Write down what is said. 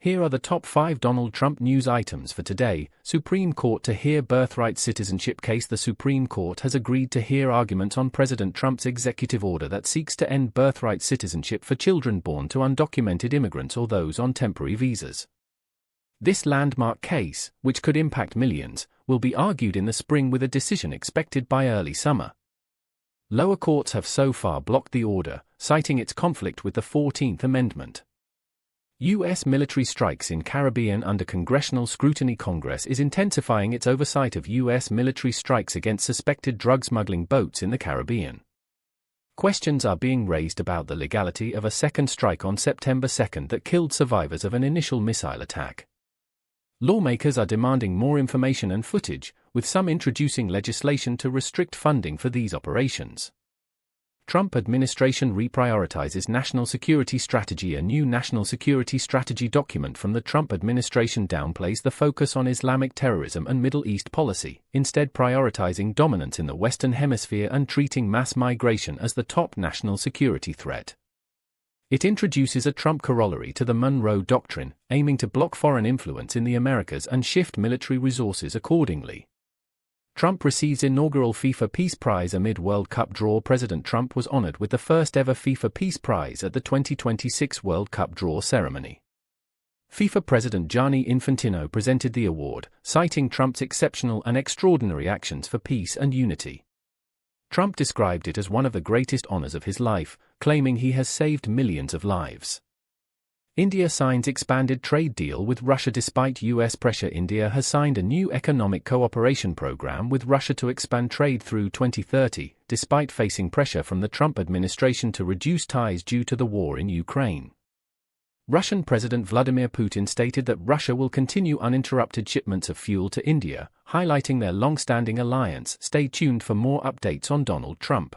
Here are the top 5 Donald Trump news items for today. Supreme Court to hear Birthright citizenship case. The Supreme Court has agreed to hear argument on President Trump's executive order that seeks to end birthright citizenship for children born to undocumented immigrants or those on temporary visas. This landmark case, which could impact millions, will be argued in the spring with a decision expected by early summer. Lower courts have so far blocked the order, citing its conflict with the 14th Amendment. U.S. military strikes in Caribbean under congressional scrutiny. Congress is intensifying its oversight of U.S. military strikes against suspected drug-smuggling boats in the Caribbean. Questions are being raised about the legality of a second strike on September 2 that killed survivors of an initial missile attack. Lawmakers are demanding more information and footage, with some introducing legislation to restrict funding for these operations. Trump administration reprioritizes national security strategy. A new national security strategy document from the Trump administration downplays the focus on Islamic terrorism and Middle East policy, instead prioritizing dominance in the Western Hemisphere and treating mass migration as the top national security threat. It introduces a Trump Corollary to the Monroe Doctrine, aiming to block foreign influence in the Americas and shift military resources accordingly. Trump receives inaugural FIFA Peace Prize amid World Cup draw. President Trump was honored with the first ever FIFA Peace Prize at the 2026 World Cup draw ceremony. FIFA President Gianni Infantino presented the award, citing Trump's exceptional and extraordinary actions for peace and unity. Trump described it as one of the greatest honors of his life, claiming he has saved millions of lives. India signs expanded trade deal with Russia despite U.S. pressure. India has signed a new economic cooperation program with Russia to expand trade through 2030, despite facing pressure from the Trump administration to reduce ties due to the war in Ukraine. Russian President Vladimir Putin stated that Russia will continue uninterrupted shipments of fuel to India, highlighting their long-standing alliance. Stay tuned for more updates on Donald Trump.